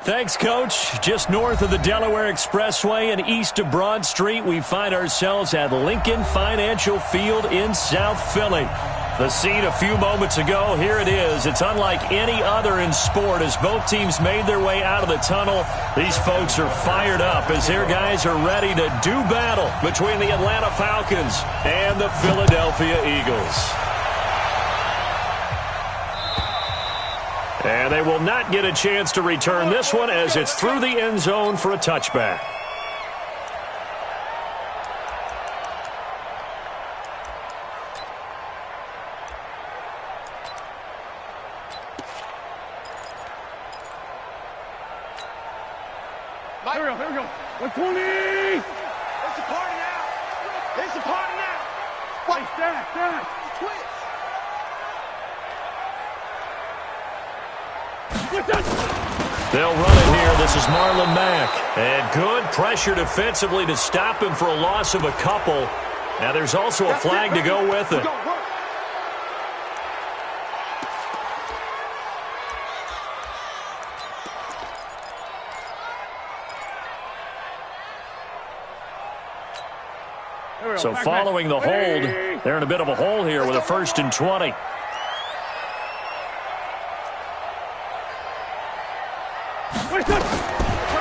Thanks, Coach. Just north of the Delaware Expressway and east of Broad Street, we find ourselves at Lincoln Financial Field in South Philly. The scene a few moments ago, here it is. It's unlike any other in sport as both teams made their way out of the tunnel. These folks are fired up as their guys are ready to do battle between the Atlanta Falcons and the Philadelphia Eagles. And they will not get a chance to return this one as it's through the end zone for a touchback. Here we go. 120. It's a party now. It's a party now. What? Hey, stack. They'll run it here. This is Marlon Mack. And good pressure defensively to stop him for a loss of a couple. Now there's also a flag to go with it. So following the hold, they're in a bit of a hole here with a 1st and 20.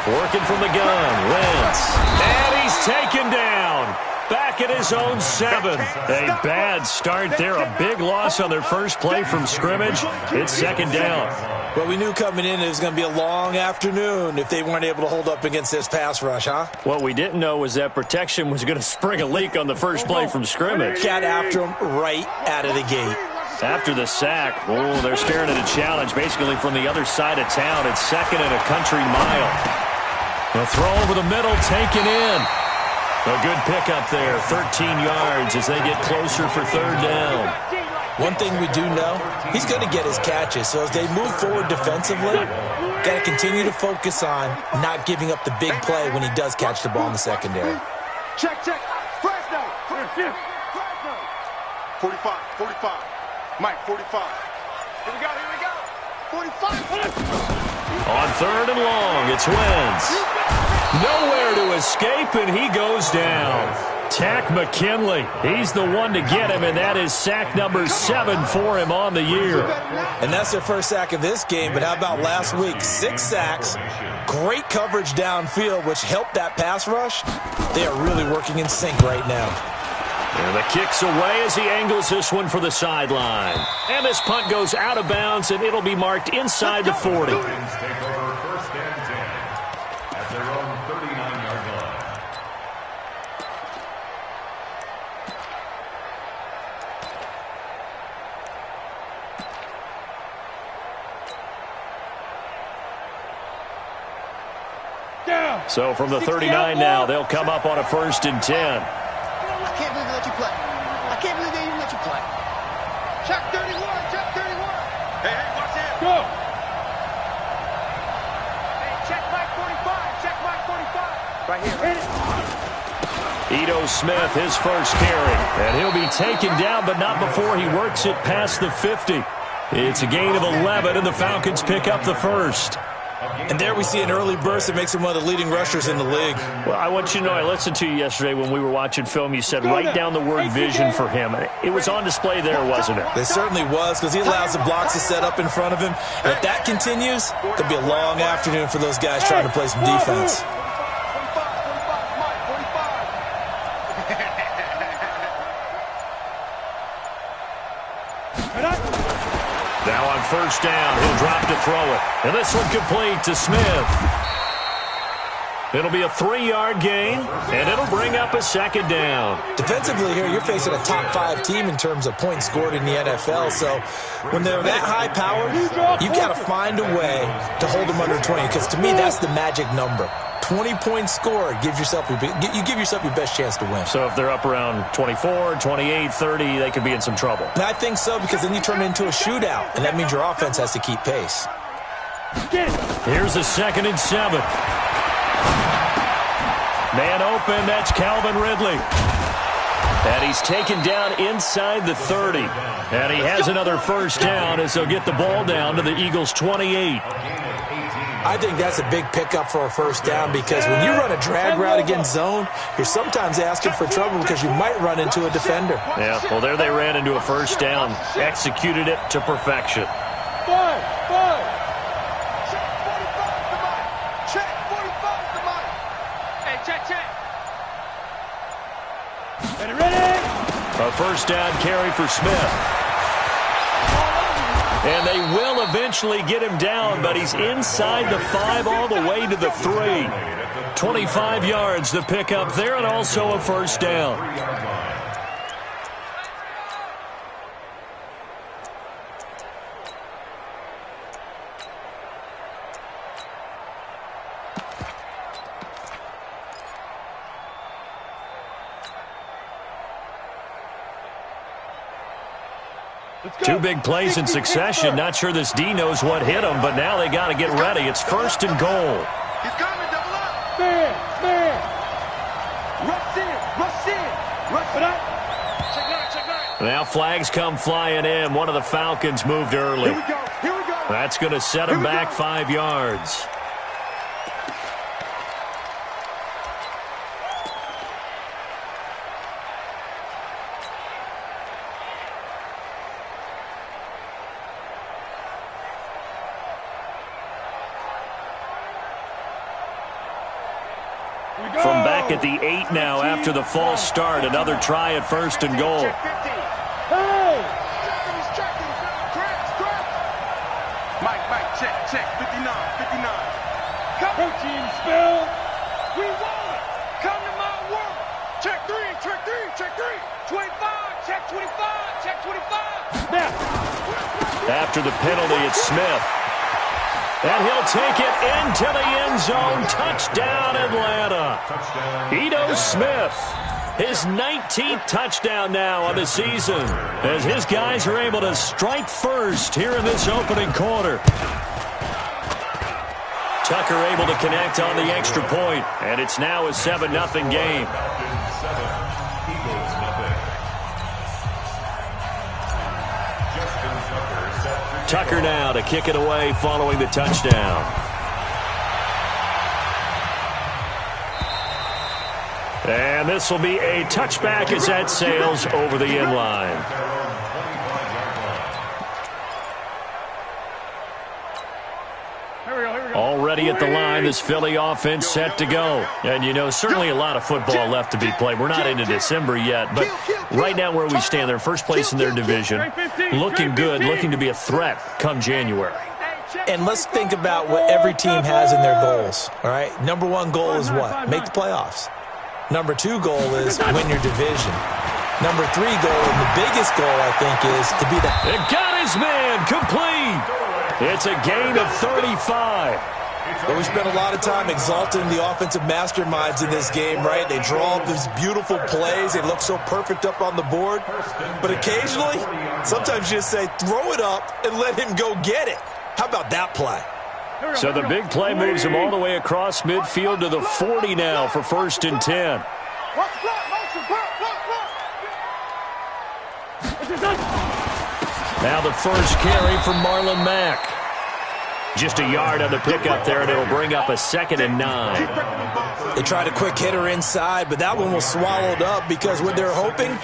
Working from the gun, Wentz. And he's taken down. Back at his own 7. A bad start there. A big loss on their first play from scrimmage. It's 2nd down. Well, we knew coming in it was going to be a long afternoon if they weren't able to hold up against this pass rush, huh? What we didn't know was that protection was going to spring a leak on the first play from scrimmage. Got after him right out of the gate. After the sack, they're staring at a challenge basically from the other side of town. It's 2nd and a country mile. The throw over the middle, taken in. A good pickup there, 13 yards as they get closer for 3rd down. One thing we do know, he's going to get his catches. So as they move forward defensively, got to continue to focus on not giving up the big play when he does catch the ball in the secondary. Check. Fresno. 45. Mike, 45. Here we go. 45. On 3rd and long, it's Wentz. Nowhere to escape, and he goes down. Tack McKinley. He's the one to get him, and that is sack number 7 for him on the year. And that's their first sack of this game, but how about last week? 6 sacks, great coverage downfield, which helped that pass rush. They are really working in sync right now. And the kick's away as he angles this one for the sideline. And this punt goes out of bounds, and it'll be marked inside the 40. So from the 39 now, they'll come up on a 1st and 10. I can't believe they let you play. I can't believe they even let you play. Check 31. Hey, watch it. Go. Hey, check Mike 45. Right here. Ito Smith, his first carry. And he'll be taken down, but not before he works it past the 50. It's a gain of 11, and the Falcons pick up the 1st. And there we see an early burst that makes him one of the leading rushers in the league. Well, I want you to know, I listened to you yesterday when we were watching film. You said write down the word vision for him. It was on display there, wasn't it? It certainly was, because he allows the blocks to set up in front of him. And if that continues, it could be a long afternoon for those guys trying to play some defense. Now on 1st down, he'll drop to throw it. And this one complete to Smith. It'll be a 3-yard gain, and it'll bring up a 2nd down. Defensively here, you're facing a top 5 team in terms of points scored in the NFL. So when they're that high-powered, you've got to find a way to hold them under 20, because to me, that's the magic number. 20 points scored, you give yourself your best chance to win. So if they're up around 24, 28, 30, they could be in some trouble. And I think so, because then you turn it into a shootout, and that means your offense has to keep pace. Here's a 2nd and 7. Man open, that's Calvin Ridley. And he's taken down inside the 30. And he has another 1st down as they'll get the ball down to the Eagles' 28. I think that's a big pickup for a first down because when you run a drag route against zone, you're sometimes asking for trouble because you might run into a defender. Yeah, well, there they ran into a first down. Executed it to perfection. Five. Check 45 the money. Check 45 the money. Hey, check. Ready? A first down carry for Smith. And they will eventually get him down, but he's inside the 5 all the way to the 3. 25 yards the pickup there, and also a first down. Two big plays in succession. Not sure this D knows what hit him, but now they got to get ready. It's first and goal. He's coming, double up. Man. Rush it up. Check nine. Now flags come flying in. One of the Falcons moved early. Here we go. That's going to set him back 5 yards. From back at the 8 now after the false start. Another try at first and goal. Hey! Mike, check. 59. Come team spell. We want it. Come to my world. Check 3. 25. Check 25. After the penalty, it's Smith. And he'll take it into the end zone. Touchdown, Atlanta. Ito Smith, his 19th touchdown now on the season, as his guys are able to strike first here in this opening quarter. Tucker able to connect on the extra point, and it's now a 7-0 game. Tucker now to kick it away following the touchdown. And this will be a touchback as that sails over the end line. Already at the line, this Philly offense set to go. And, you know, certainly a lot of football left to be played. We're not into December yet, but right now where we stand, they're first place in their division. Looking good, looking to be a threat come January. And let's think about what every team has in their goals, all right? Number 1 goal is what? Make the playoffs. Number 2 goal is win your division. Number 3 goal, and the biggest goal, I think, is to be the... It got his man complete. It's a gain of 35. But we spent a lot of time exalting the offensive masterminds in this game, right? They draw up these beautiful plays. They look so perfect up on the board. But occasionally, sometimes you just say, throw it up and let him go get it. How about that play? So the big play moves him all the way across midfield to the 40 now for first and 10. Now the first carry for Marlon Mack. Just a yard on the pickup there, and it'll bring up a 2nd and 9. They tried a quick hitter inside, but that one was swallowed up because what they're hoping,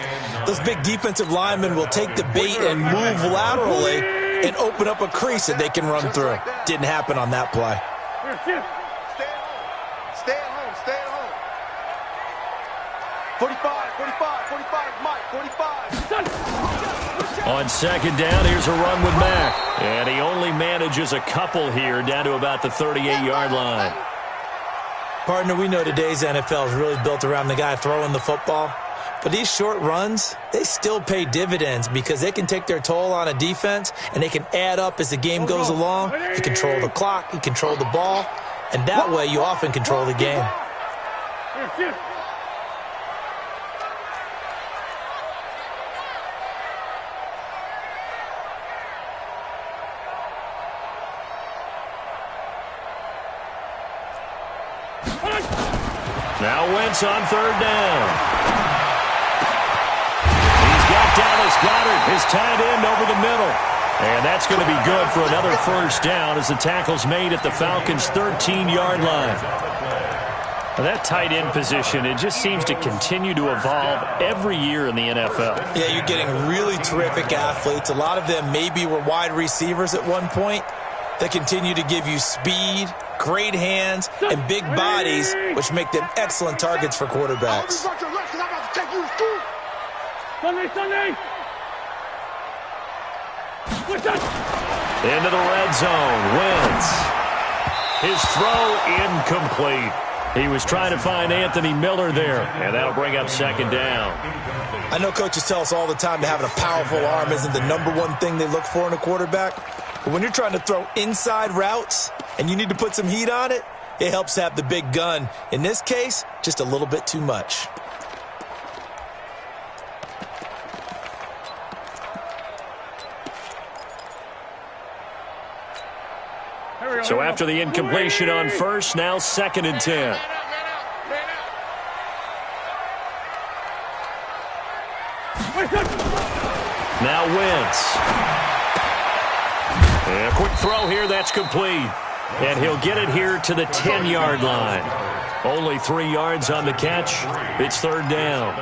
those big defensive linemen will take the bait and move laterally and open up a crease that they can run through. Didn't happen on that play. Stay at home. 45, Mike, 45. On 2nd down, here's a run with Mack. And he only manages a couple here, down to about the 38-yard line. Partner, we know today's NFL is really built around the guy throwing the football. But these short runs, they still pay dividends because they can take their toll on a defense and they can add up as the game goes along. You control the clock, you control the ball, and that way you often control the game. Now Wentz on 3rd down. He's got Dallas Goedert, his tight end, over the middle. And that's going to be good for another first down as the tackle's made at the Falcons' 13-yard line. That tight end position, it just seems to continue to evolve every year in the NFL. Yeah, you're getting really terrific athletes. A lot of them maybe were wide receivers at one point. They continue to give you speed, great hands, and big bodies, which make them excellent targets for quarterbacks. Into the red zone. Wentz. His throw incomplete. He was trying to find Anthony Miller there, and that'll bring up second down. I know coaches tell us all the time that having a powerful arm isn't the number one thing they look for in a quarterback. But when you're trying to throw inside routes and you need to put some heat on it, it helps to have the big gun. In this case, just a little bit too much. So after the incompletion on first, now 2nd and 10. Now Wentz. And a quick throw here, that's complete. And he'll get it here to the 10-yard line. Only 3 yards on the catch. It's 3rd down.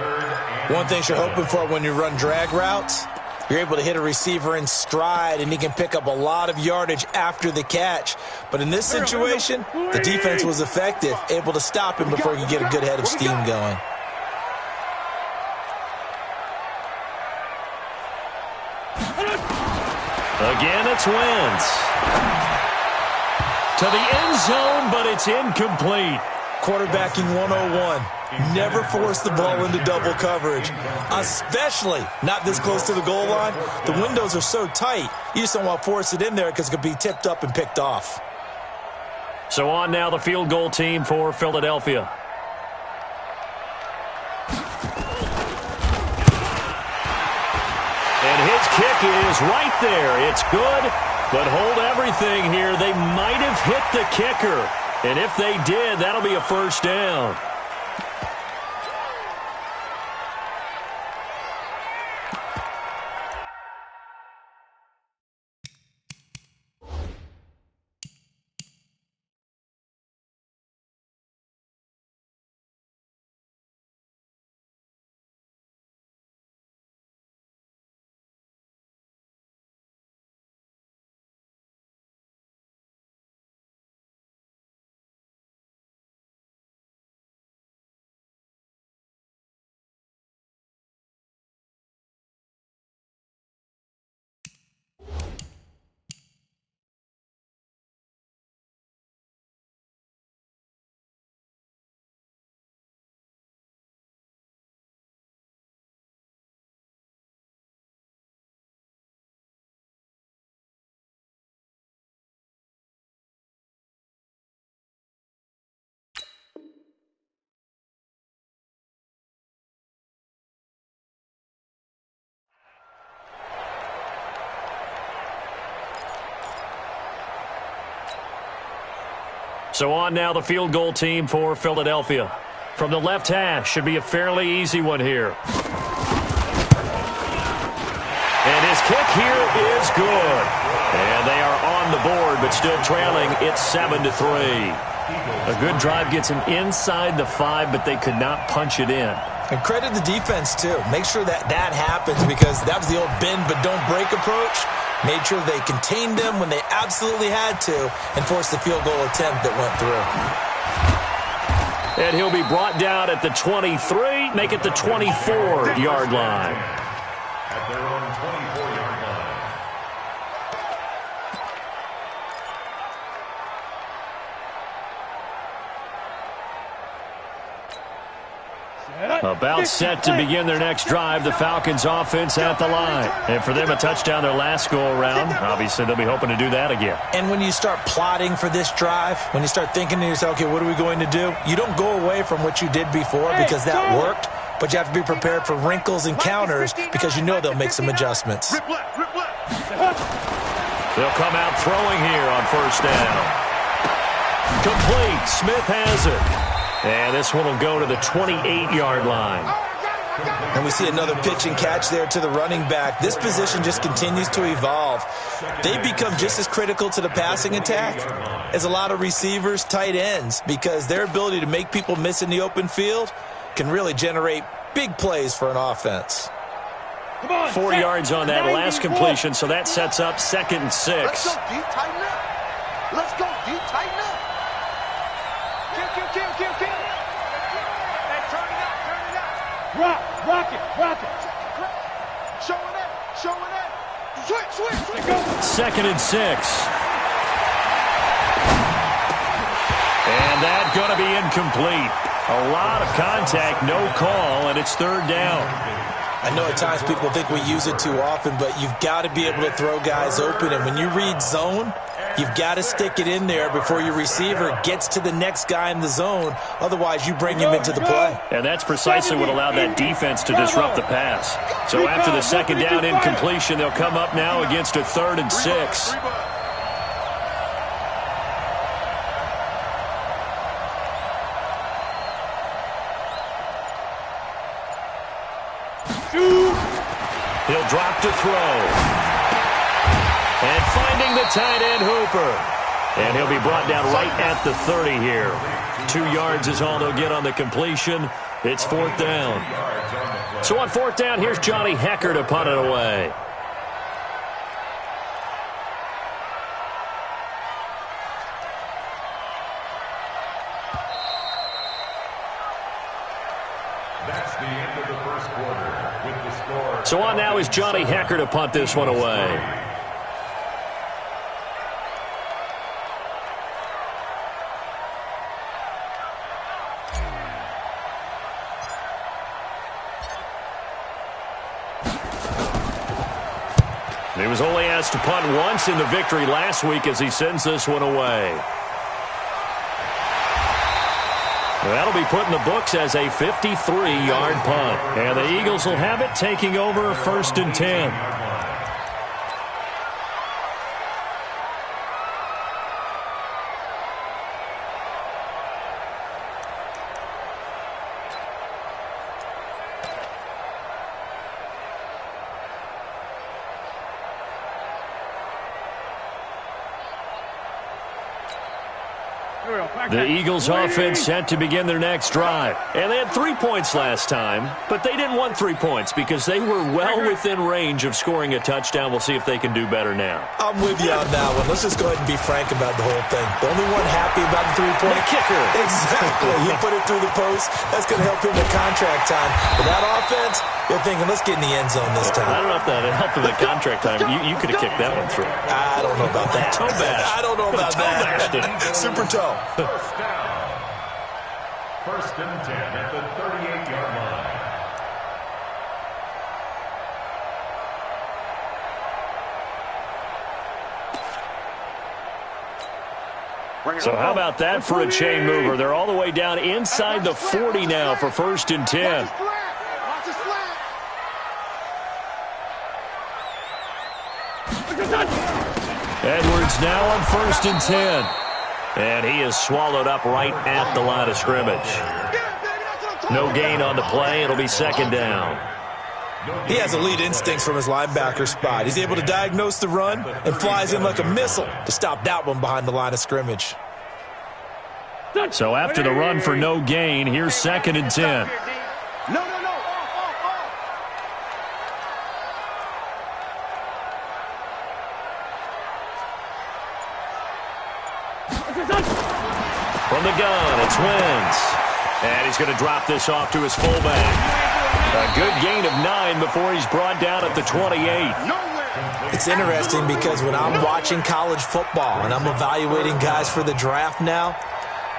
One thing you're hoping for when you run drag routes, you're able to hit a receiver in stride, and he can pick up a lot of yardage after the catch. But in this situation, the defense was effective, able to stop him before he could get a good head of steam going. Again, it's Wentz. To the end zone, but it's incomplete. Quarterbacking 101. Never force the ball into double coverage, especially not this close to the goal line. The windows are so tight, you just don't want to force it in there because it could be tipped up and picked off. So on now the field goal team for Philadelphia. And his kick is right there. It's good, but hold everything here. They might have hit the kicker. And if they did, that'll be a first down. So on now the field goal team for Philadelphia. From the left hash, should be a fairly easy one here. And his kick here is good. And they are on the board, but still trailing. It's 7-3. A good drive gets them inside the 5, but they could not punch it in. And credit the defense, too. Make sure that happens because that was the old bend but don't break approach. Made sure they contained them when they absolutely had to and forced the field goal attempt that went through. And he'll be brought down at the 23, make it the 24-yard line. At their own 24-yard line. About set to begin their next drive. The Falcons offense at the line. And for them, a touchdown their last go-around. Obviously, they'll be hoping to do that again. And when you start plotting for this drive, when you start thinking to yourself, okay, what are we going to do? You don't go away from what you did before because that worked, but you have to be prepared for wrinkles and counters because you know they'll make some adjustments. They'll come out throwing here on first down. Complete. Smith has it. And this one will go to the 28-yard line. And we see another pitch and catch there to the running back. This position just continues to evolve. They become just as critical to the passing attack as a lot of receivers, tight ends, because their ability to make people miss in the open field can really generate big plays for an offense. 4 yards on that last completion, so that sets up 2nd and 6. Let's go deep, tighten up. Let's go deep, tighten up. Kill. Hey, turn it up. Rock it. Showing it. Switch. 2nd and 6. And that's going to be incomplete. A lot of contact, no call, and it's 3rd down. I know at times people think we use it too often, but you've got to be able to throw guys open. And when you read zone, you've got to stick it in there before your receiver gets to the next guy in the zone. Otherwise, you bring him into the play. And that's precisely what allowed that defense to disrupt the pass. So after the 2nd down incompletion, they'll come up now against a 3rd and 6. He'll drop to throw. And finding the tight end, Hooper. And he'll be brought down right at the 30 here. 2 yards is all they'll get on the completion. It's 4th down. So on 4th down, here's Johnny Hecker to punt it away. That's the end of the first quarter with the score. So on now is Johnny Hecker to punt this one away. He was only asked to punt once in the victory last week as he sends this one away. That'll be put in the books as a 53-yard punt. And the Eagles will have it, taking over 1st and 10. The Eagles offense set to begin their next drive. And they had 3 points last time, but they didn't want 3 points because they were well within range of scoring a touchdown. We'll see if they can do better now. I'm with you on that one. Let's just go ahead and be frank about the whole thing. The only one happy about the 3-point kicker. Exactly. He put it through the post. That's going to help him in contract time. But that offense, they're thinking, let's get in the end zone this time. I don't know if that helped him in contract time. You could have kicked that one through. I don't know about that. Toe bash. I don't know about that. Super toe. First down. 1st and 10 at the 38-yard line. So how about that for a chain mover? They're all the way down inside the 40 now for 1st and 10. Watch his flat. Edwards now on 1st and 10. And he is swallowed up right at the line of scrimmage. No gain on the play. It'll be 2nd down. He has elite instincts from his linebacker spot. He's able to diagnose the run and flies in like a missile to stop that one behind the line of scrimmage. So after the run for no gain, here's 2nd and 10. No. From the gun, it's Wentz. And he's going to drop this off to his fullback. A good gain of 9 before he's brought down at the 28. It's interesting because when I'm watching college football and I'm evaluating guys for the draft now,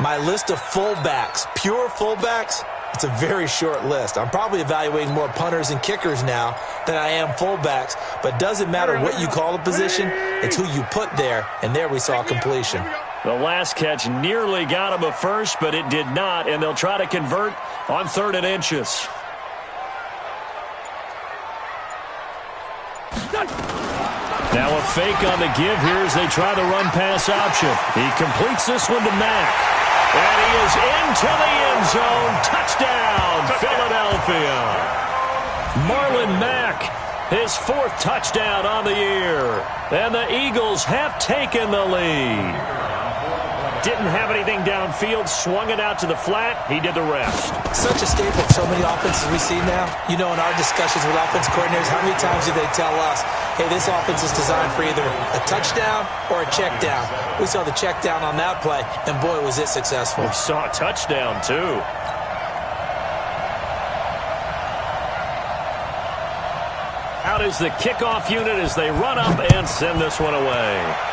my list of fullbacks, pure fullbacks, it's a very short list. I'm probably evaluating more punters and kickers now than I am fullbacks, but it doesn't matter what you call a position, it's who you put there, and there we saw completion. The last catch nearly got him a first, but it did not, and they'll try to convert on 3rd and inches. Now a fake on the give here as they try the run-pass option. He completes this one to Mack. And he is into the end zone. Touchdown, Philadelphia. Marlon Mack, his 4th touchdown on the year. And the Eagles have taken the lead. Didn't have anything downfield, swung it out to the flat. He did the rest. Such a staple of so many offenses we see now. You know, in our discussions with offense coordinators, how many times do they tell us, hey, this offense is designed for either a touchdown or a check down. We saw the check down on that play, and boy, was it successful. We saw a touchdown, too. Out is the kickoff unit as they run up and send this one away.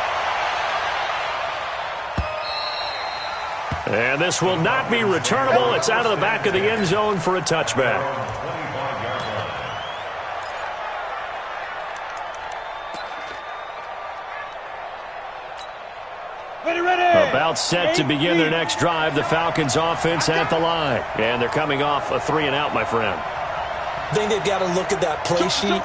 And this will not be returnable. It's out of the back of the end zone for a touchback. About set to begin their next drive. The Falcons offense at the line. And they're coming off a 3-and-out, my friend. I think they've got to look at that play sheet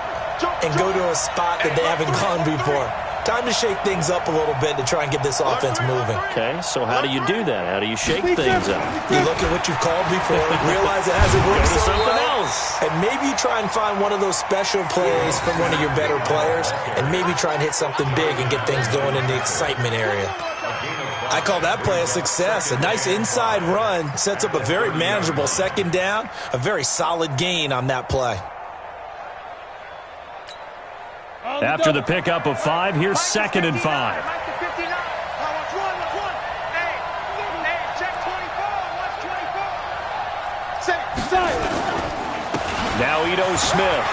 and go to a spot that they haven't gone before. Time to shake things up a little bit to try and get this offense moving. Okay, so how do you do that? How do you shake things up? You look at what you've called before, realize it hasn't worked so something well, else. and maybe you try and find one of those special plays from one of your better players, and maybe try and hit something big and get things going in the excitement area. I call that play a success. A nice inside run sets up a very manageable 2nd down, a very solid gain on that play. After the pickup of 5, here's 2nd and 5. Now Ito Smith.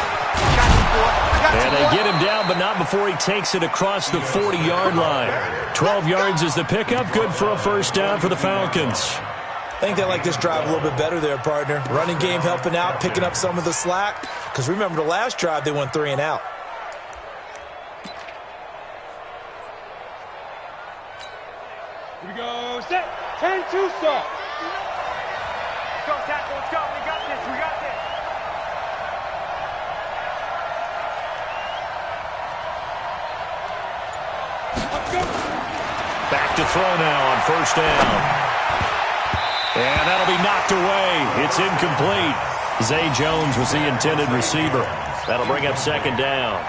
And they get him down, but not before he takes it across the 40-yard line. 12 yards is the pickup. Good for a 1st down for the Falcons. I think they like this drive a little bit better there, partner. Running game helping out, picking up some of the slack. Because remember, the last drive, they went 3-and-out. Here we go. Set. 10-2 start. Let's go, tackle. Let's go. We got this. We got this. Back to throw now on 1st down. And that'll be knocked away. It's incomplete. Zay Jones was the intended receiver. That'll bring up 2nd down.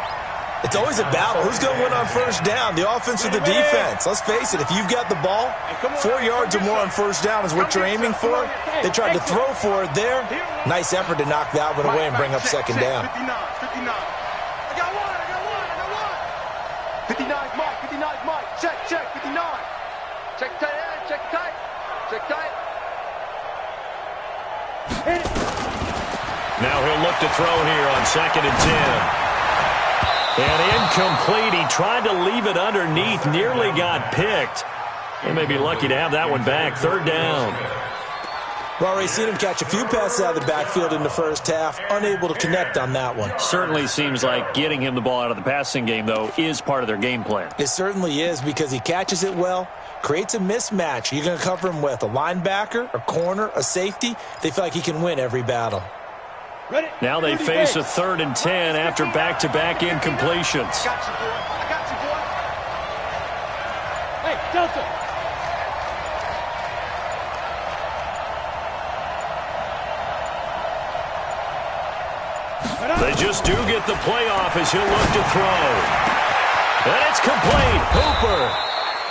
It's always a battle. Who's going to win on 1st down, the offense or the defense? Let's face it, if you've got the ball, 4 yards or more on 1st down is what you're aiming for. They tried to throw for it there. Nice effort to knock that one away and bring up 2nd down. 59. I got one. 59 is Mike. Check. 59. Check tight. Now he'll look to throw here on 2nd and 10. And incomplete. He tried to leave it underneath. Nearly got picked. They may be lucky to have that one back. 3rd down. We've already seen him catch a few passes out of the backfield in the 1st half. Unable to connect on that one. Certainly seems like getting him the ball out of the passing game, though, is part of their game plan. It certainly is because he catches it well, creates a mismatch. You're going to cover him with a linebacker, a corner, a safety. They feel like he can win every battle. Now they face a 3rd and 10 after back-to-back incompletions. I got you, boy. Hey, Delta. They just do get the playoff as he'll look to throw. And it's complete. Hooper.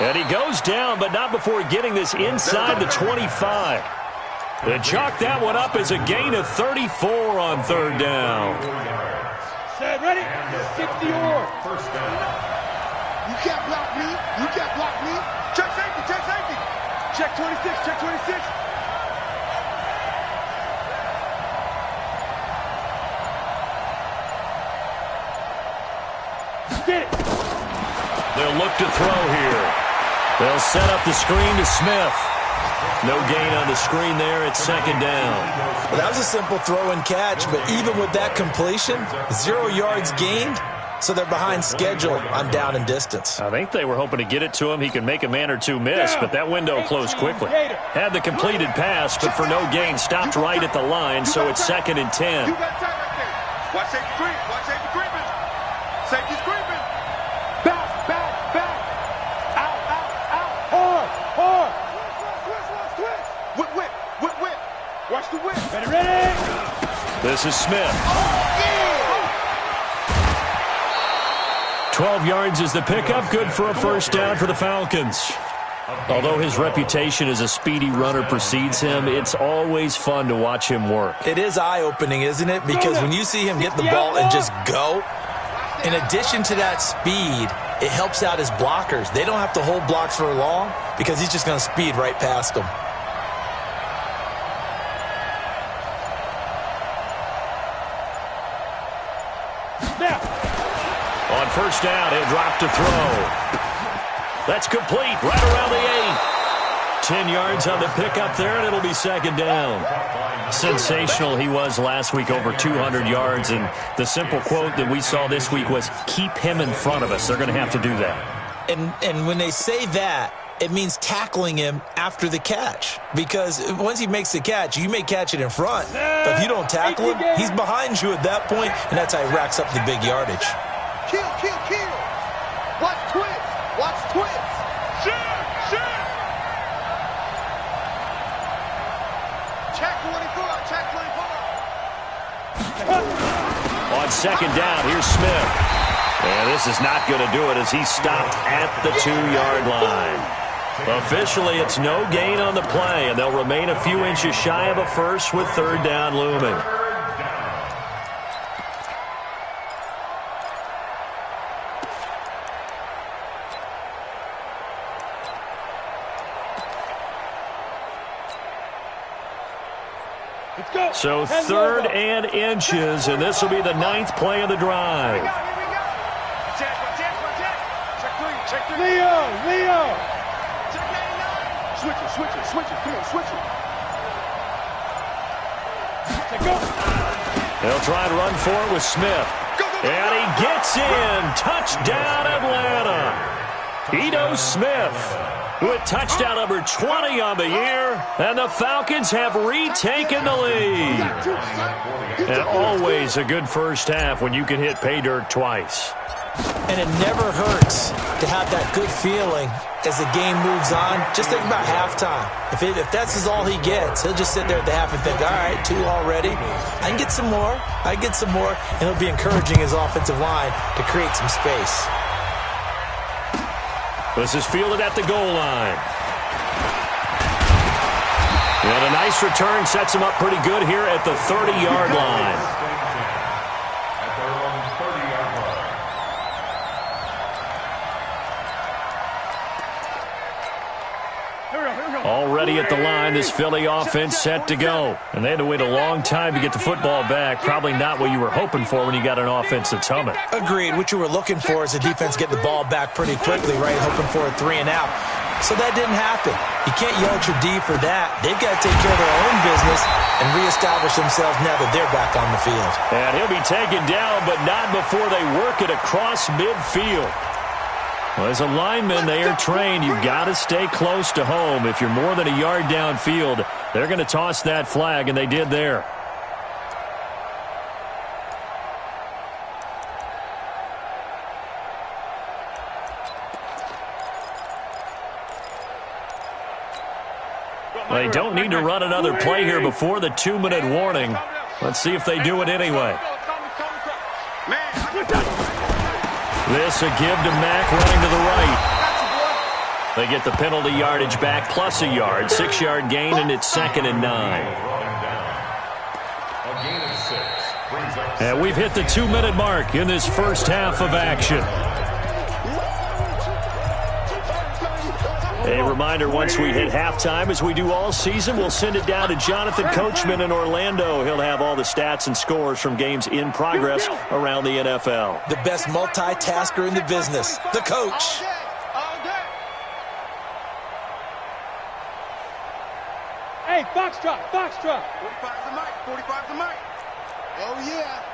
And he goes down, but not before getting this inside the 25. They chalk that one up as a gain of 34 on 3rd down. Set, ready? 60 or. You can't block me. Check safety. Check 26. Get it. They'll look to throw here. They'll set up the screen to Smith. No gain on the screen there at 2nd down. Well, that was a simple throw and catch, but even with that completion, 0 yards gained, so they're behind schedule on down and distance. I think they were hoping to get it to him. He could make a man or two miss, but that window closed quickly. Had the completed pass, but for no gain, stopped right at the line, so it's 2nd and 10. You got time right there. Watch safety creeping. Safety's creeping. Back. Out. Hard. Whip. Watch the whip. Ready. The This is Smith. 12 yards is the pickup. Good for a first down for the Falcons. Although his reputation as a speedy runner precedes him, it's always fun to watch him work. It is eye-opening, isn't it? Because when you see him get the ball and just go, in addition to that speed, it helps out his blockers. They don't have to hold blocks for long because he's just going to speed right past them. On first down, he'll drop to throw. That's complete, right around the 8. 10 yards on the pickup there, and it'll be second down. Sensational he was last week, over 200 yards, and the simple quote that we saw this week was, keep him in front of us. They're going to have to do that. And when they say that, it means tackling him after the catch. Because once he makes the catch, you may catch it in front. But if you don't tackle him, he's behind you at that point, and that's how he racks up the big yardage. Kill. Watch twist. Watch twist. Shoot. Check 24. On second down, here's Smith. And this is not going to do it as he's stopped at the 2-yard line. Officially, it's no gain on the play, and they'll remain a few inches shy of a first with third down looming. So third and inches, and this will be the 9th play of the drive. Check Leo. Switch it. Come on, switch it. They'll try and run for it with Smith. And he gets in. Touchdown, Atlanta. Ito Smith with touchdown number 20 on the year, and the Falcons have retaken the lead. And always a good first half when you can hit pay dirt twice. And it never hurts to have that good feeling as the game moves on. Just think about halftime. If that's all he gets, he'll just sit there at the half and think, all right, 2 already. I can get some more. And he'll be encouraging his offensive line to create some space. This is fielded at the goal line. And a nice return sets him up pretty good here at the 30-yard line. Already at the line, this Philly offense set to go. And they had to wait a long time to get the football back. Probably not what you were hoping for when you got an offense that's humming. Agreed. What you were looking for is the defense get the ball back pretty quickly, right? Hoping for a 3 and out. So that didn't happen. You can't yell at your D for that. They've got to take care of their own business and reestablish themselves now that they're back on the field. And he'll be taken down, but not before they work it across midfield. Well, as a lineman, they are trained. You've got to stay close to home. If you're more than a yard downfield, they're going to toss that flag, and they did there. They don't need to run another play here before the 2-minute warning. Let's see if they do it anyway. This a give to Mack running to the right. They get the penalty yardage back plus a yard. 6-yard gain, and it's 2nd and 9. And we've hit the 2-minute mark in this first half of action. A reminder, once we hit halftime, as we do all season, we'll send it down to Jonathan Coachman in Orlando. He'll have all the stats and scores from games in progress around the NFL. The best multitasker in the business, the coach. Hey, Foxtrot. 45's the mic. Oh, yeah.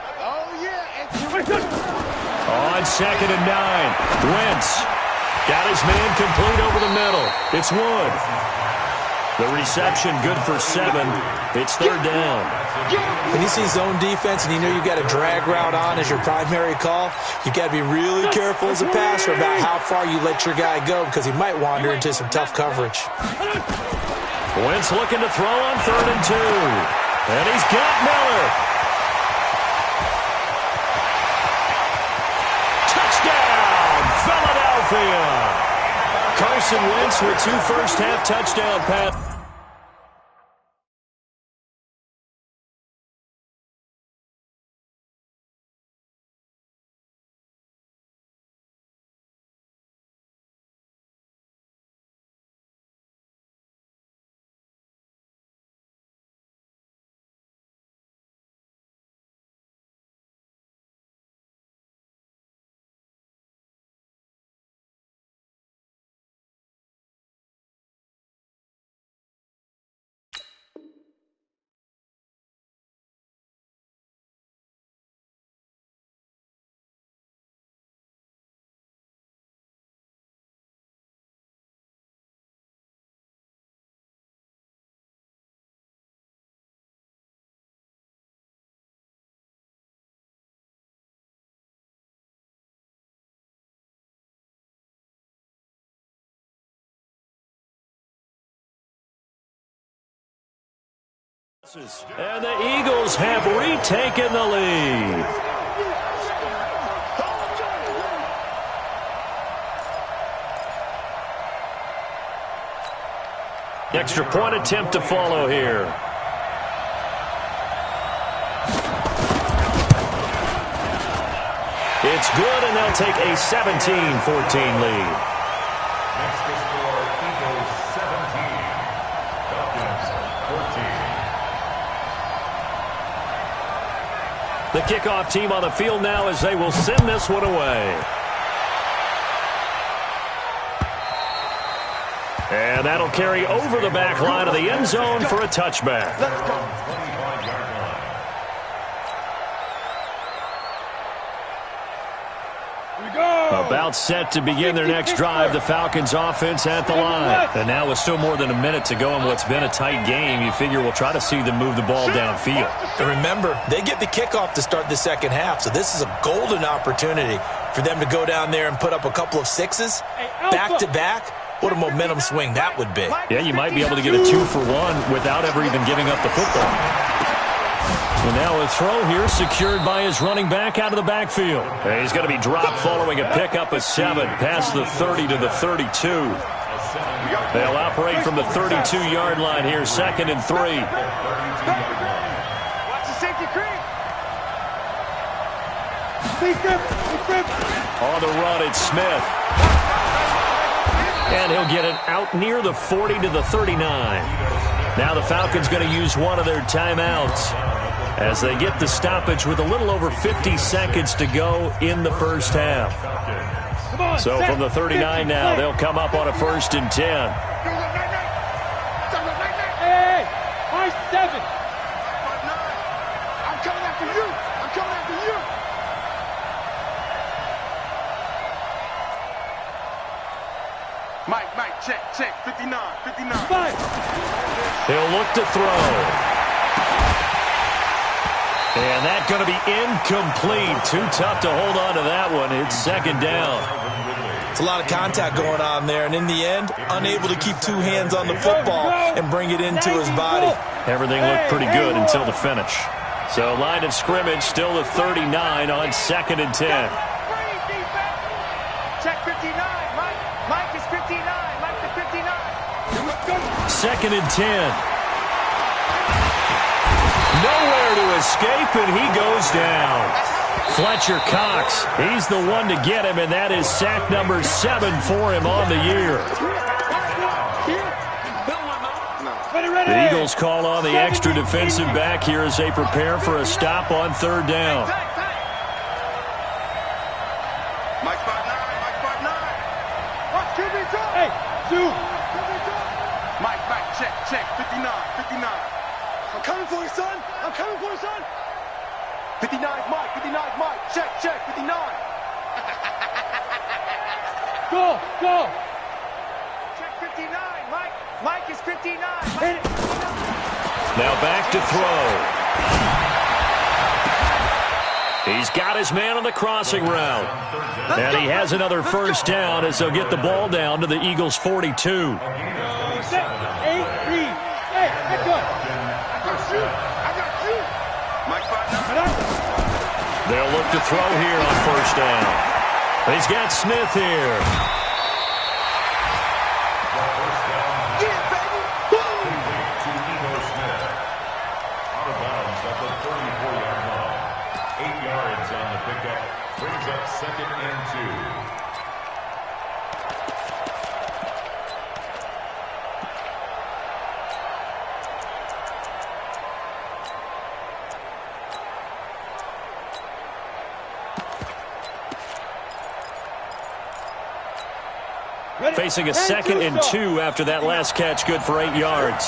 On 2nd and 9, Wentz got his man complete over the middle. It's Wood. The reception good for 7. It's 3rd down. When you see zone defense and you know you've got a drag route on as your primary call, you've got to be really careful as a passer about how far you let your guy go because he might wander into some tough coverage. Wentz looking to throw on 3rd and 2. And he's got Miller. Philadelphia. Carson Wentz with 2 first-half touchdown passes. And the Eagles have retaken the lead. Extra point attempt to follow here. It's good, and they'll take a 17-14 lead. Next to score, Eagles 17, Falcons 14. The kickoff team on the field now as they will send this one away. And that'll carry over the back line of the end zone for a touchback. Let's go. 25-yard line. Here we go. About set to begin their next drive, the Falcons offense at the line. And now with still more than a minute to go in what's been a tight game, you figure we'll try to see them move the ball downfield. And remember, they get the kickoff to start the second half, so this is a golden opportunity for them to go down there and put up a couple of sixes back-to-back. What a momentum swing that would be. Yeah, you might be able to get a 2-for-1 without ever even giving up the football. And now a throw here secured by his running back out of the backfield. And he's going to be dropped following a pickup of 7 past the 30 to the 32. They'll operate from the 32-yard line here, 2nd and 3. Watch the safety creep. On the run, it's Smith. And he'll get it out near the 40 to the 39. Now the Falcons going to use one of their timeouts as they get the stoppage with a little over 50 seconds to go in the first half. So from the 39 now, they'll come up on a 1st and 10. Hey, high 7. I'm coming after you. I'm coming after you. Mike, check, 59. He'll look to throw. And that's going to be incomplete. Too tough to hold on to that one. It's 2nd down. It's a lot of contact going on there, and in the end, unable to keep 2 hands on the football and bring it into his body. Everything looked pretty good until the finish. So line of scrimmage still the 39 on 2nd and 10. Check 59, Mike. Mike is 59. Mike is 59. 2nd and 10. Nowhere to escape, and he goes down. Fletcher Cox, he's the one to get him, and that is sack number 7 for him on the year. The Eagles call on the extra defensive back here as they prepare for a stop on 3rd down. Mike 5'9", Mike 5'9". Watch QB drop. Hey, 2. Mike, check, 59. I'm coming for you, son. 59, Mike, check, 59. Go. Check 59, Mike. Mike is 59. Hit it. Now back to throw. He's got his man on the crossing route. And he has another 1st down as they'll get the ball down to the Eagles' 42. Set. 8, 3. Hey, let's go. I got you. Mike 5'9". They'll look to throw here on 1st down. He's got Smith here. 2nd and 2. Facing a 2nd and 2 after that last catch, good for 8 yards.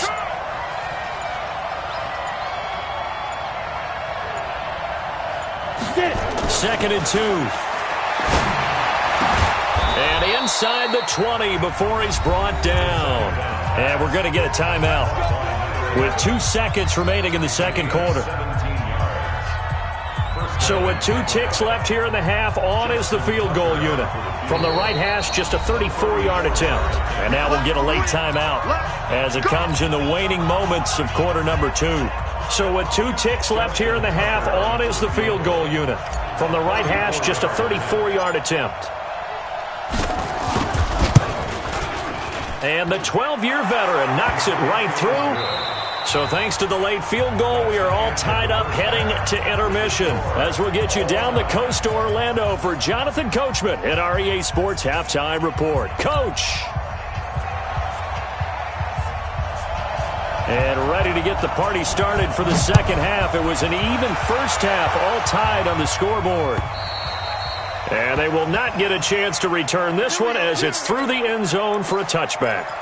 Second and 2. And inside the 20 before he's brought down. And we're going to get a timeout with 2 seconds remaining in the second quarter. So with 2 ticks left here in the half, on is the field goal unit. From the right hash, just a 34-yard attempt. And now we'll get a late timeout as it comes in the waning moments of quarter number 2. So with 2 ticks left here in the half, on is the field goal unit. From the right hash, just a 34-yard attempt. And the 12-year veteran knocks it right through. So thanks to the late field goal, we are all tied up heading to intermission. As we'll get you down the coast to Orlando for Jonathan Coachman at our EA Sports Halftime Report. Coach. And ready to get the party started for the second half. It was an even first half, all tied on the scoreboard. And they will not get a chance to return this one as it's through the end zone for a touchback.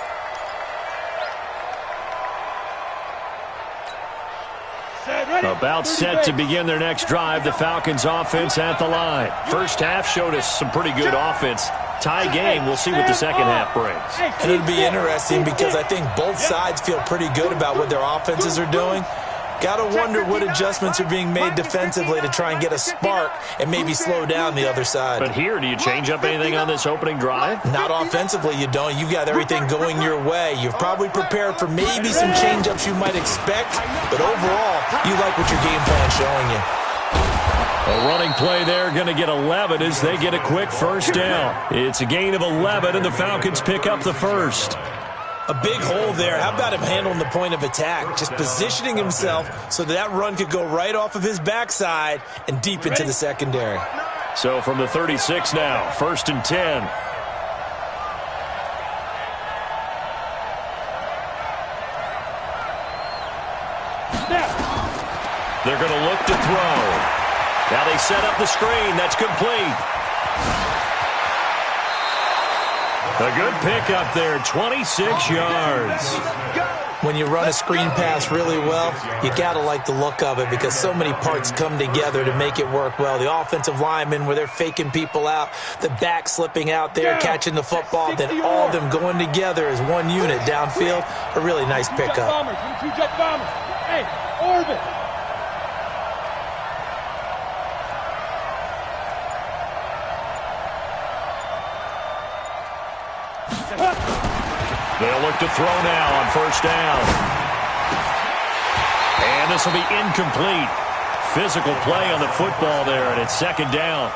About set to begin their next drive, the Falcons offense at the line. First half showed us some pretty good offense. Tie game, we'll see what the second half brings. And it'll be interesting because I think both sides feel pretty good about what their offenses are doing. Got to wonder what adjustments are being made defensively to try and get a spark and maybe slow down the other side. But here, do you change up anything on this opening drive? Not offensively, you don't. You've got everything going your way. You've probably prepared for maybe some change-ups you might expect, but overall, you like what your game plan's showing you. A running play there, going to get 11 as they get a quick first down. It's a gain of 11, and the Falcons pick up the first. A big hole there. How about him handling the point of attack? Just positioning himself so that run could go right off of his backside and deep into the secondary. So from the 36 now, 1st and 10. They're going to look to throw. Now they set up the screen. That's complete. A good pickup there, 26 yards. When you run a screen pass really well, you got to like the look of it because so many parts come together to make it work well. The offensive linemen, where they're faking people out, the back slipping out there, catching the football, then all of them going together as one unit downfield. A really nice pickup. Hey, orbit. They'll look to throw now on first down. And this will be incomplete. Physical play on the football there, and it's second down.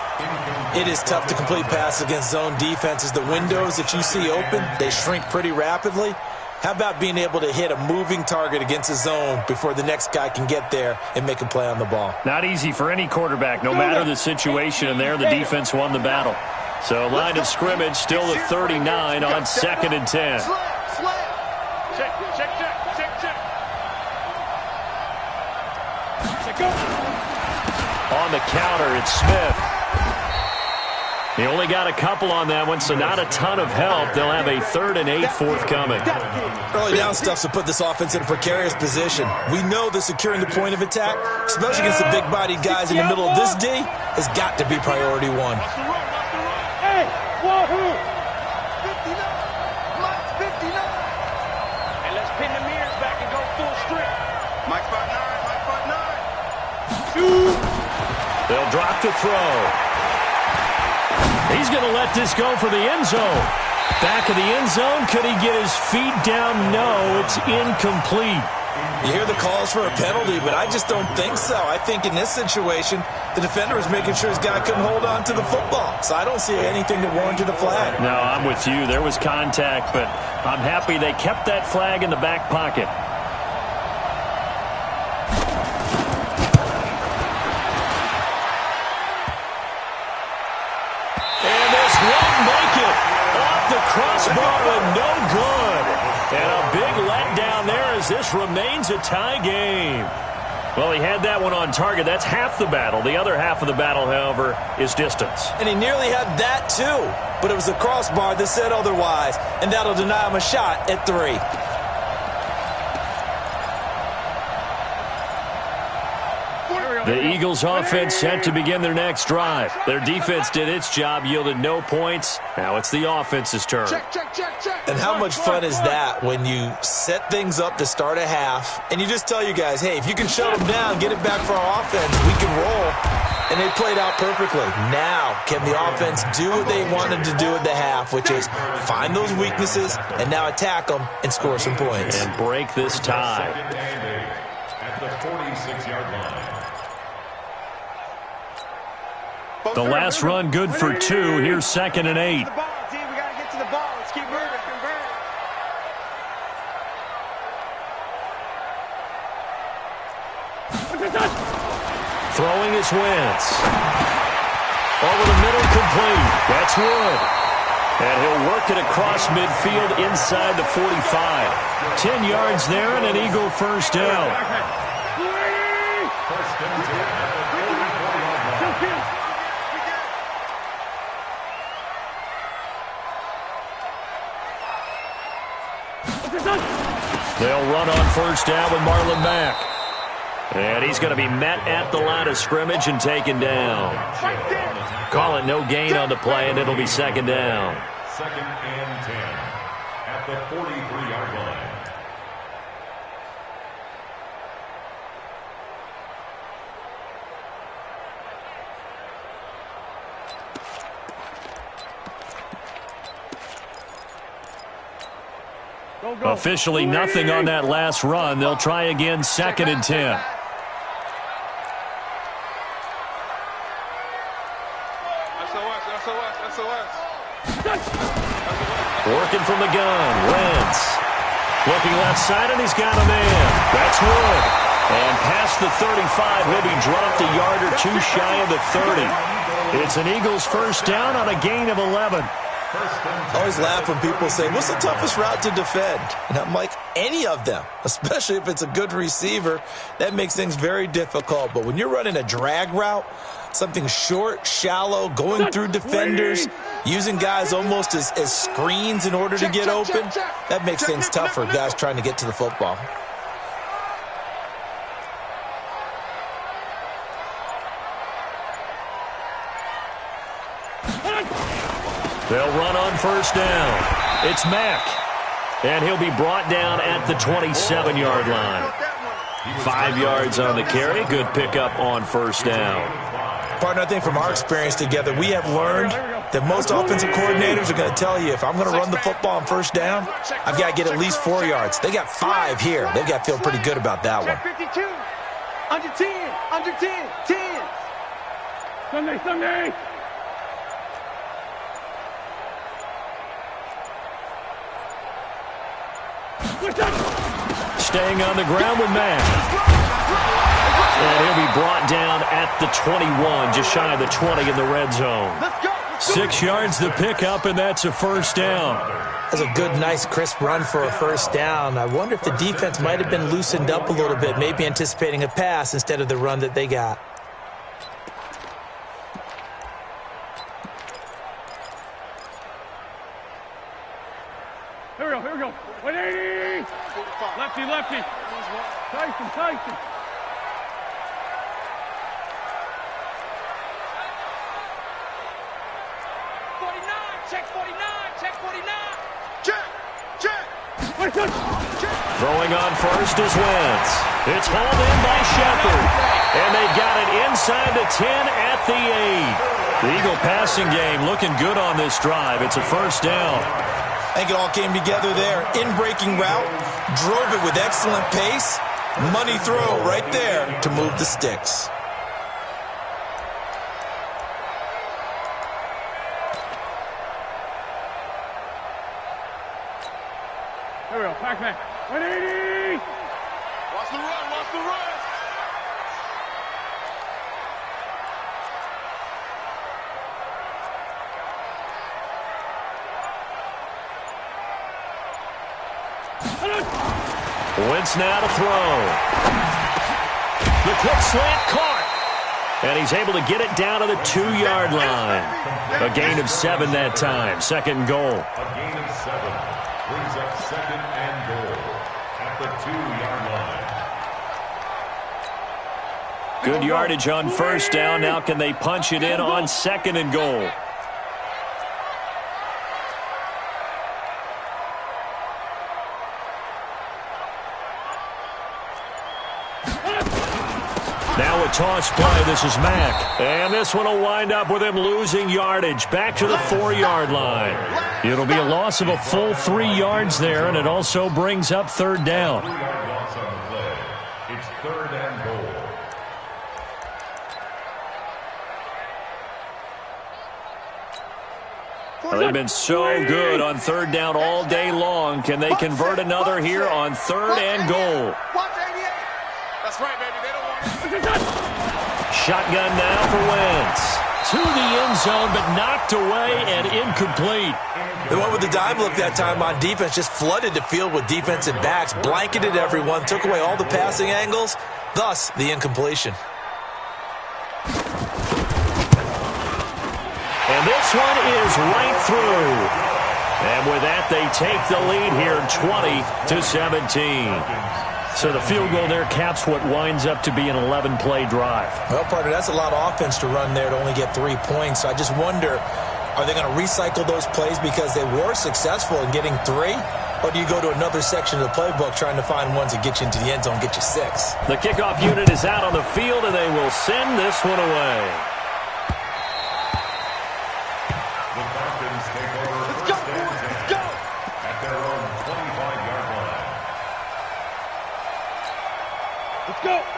It is tough to complete passes against zone defenses. The windows that you see open, they shrink pretty rapidly. How about being able to hit a moving target against a zone before the next guy can get there and make a play on the ball? Not easy for any quarterback, no matter the situation, and there the defense won the battle. So line of scrimmage still the 39 on 2nd and 10. On the counter, it's Smith. He only got a couple on that one, so not a ton of help. They'll have a 3rd and 8 forthcoming. Early down stuff's to put this offense in a precarious position. We know that securing the point of attack, especially against the big-bodied guys in the middle of this D, has got to be priority one. Hey, wahoo! 59. Mike's 59. And let's pin the mirrors back and go full strength. Mike spot 9. Mike spot 9. They'll drop to throw. He's going to let this go for the end zone. Back of the end zone. Could he get his feet down? No, it's incomplete. You hear the calls for a penalty, but I just don't think so. I think in this situation, the defender was making sure his guy couldn't hold on to the football. So I don't see anything that warranted a flag. No, I'm with you. There was contact, but I'm happy they kept that flag in the back pocket. crossbar and no good. And a big letdown there as this remains a tie game. Well, he had that one on target. That's half the battle. The other half of the battle, however, is distance. And he nearly had that, too. But it was the crossbar that said otherwise. And that'll deny him a shot at 3. The Eagles offense set to begin their next drive. Their defense did its job, yielded no points. Now it's the offense's turn. And how much fun is that when you set things up to start a half and you just tell you guys, hey, if you can shut them down, get it back for our offense, we can roll. And they played out perfectly. Now, can the offense do what they wanted to do at the half, which is find those weaknesses and now attack them and score some points. And break this tie. At the 46-yard line. The last run good for 2. Here's 2nd and 8. We got to get to the ball. Let's keep moving. Throwing his Wentz. Over the middle, complete. That's Wood. And he'll work it across midfield inside the 45. 10 yards there and an Eagle first down. First and 10 at the 44-yard line. They'll run on first down with Marlon Mack. And he's going to be met at the line of scrimmage and taken down. Call it no gain on the play, and it'll be 2nd down. 2nd and 10 at the 43-yard line. Officially nothing on that last run. They'll try again, 2nd and 10. Working from the gun, Wentz. Looking left side, and he's got a man. That's Wood. And past the 35, he'll be dropped a yard or 2 shy of the 30. It's an Eagles first down on a gain of 11. I always laugh when people say, what's the toughest route to defend? And I'm like, any of them, especially if it's a good receiver. That makes things very difficult. But when you're running a drag route, something short, shallow, going through defenders, using guys almost as screens in order to get open, that makes things tough for guys trying to get to the football. They'll run on first down. It's Mack. And he'll be brought down at the 27-yard line. 5 yards on the carry. Good pickup on first down. Partner, I think from our experience together, we have learned that most offensive coordinators are going to tell you, if I'm going to run the football on first down, I've got to get at least 4 yards. They got 5 here. They've got to feel pretty good about that one. 52. Under 10. Under 10. 10. Sunday. Staying on the ground with Mack. And he'll be brought down at the 21, just shy of the 20 in the red zone. 6 yards the pickup, and that's a first down. That's a good, nice, crisp run for a first down. I wonder if the defense might have been loosened up a little bit, maybe anticipating a pass instead of the run that they got. Here we go. 180. Lefty. Tyson. 49. Check 49. Check. Throwing on first is Wentz. It's hauled in by Shepard. And they got it inside the 10 at the 8. The Eagle passing game looking good on this drive. It's a first down. I think it all came together there. In-breaking route, drove it with excellent pace. Money throw right there to move the sticks. Here we go. Pac-Man. 180. Watch the run. Wentz now to throw. The quick slant caught. And he's able to get it down to the 2-yard line. A gain of 7 that time. Second and goal. A gain of 7 brings up second and goal at the 2-yard line. Good yardage on first down. Now can they punch it in on second and goal? Now a toss play. This is Mack. And this one will wind up with him losing yardage. Back to the 4-yard line. It'll be a loss of a full 3 yards there, and it also brings up third down. 3-yard loss on the play. It's third and goal. Well, they've been so good on third down all day long. Can they convert another here on third and goal? That's right, baby. They don't want Shotgun now for Wentz. To the end zone, but knocked away and incomplete. They went with the dime look that time on defense, just flooded the field with defensive backs, blanketed everyone, took away all the passing angles, thus the incompletion. And this one is right through. And with that, they take the lead here 20-17. So the field goal there caps what winds up to be an 11-play drive. Well, partner, that's a lot of offense to run there to only get 3 points. So I just wonder, are they going to recycle those plays because they were successful in getting 3? Or do you go to another section of the playbook trying to find ones that get you into the end zone, get you 6? The kickoff unit is out on the field, and they will send this one away. The Falcons take over first and 10 at their own 25-yard line.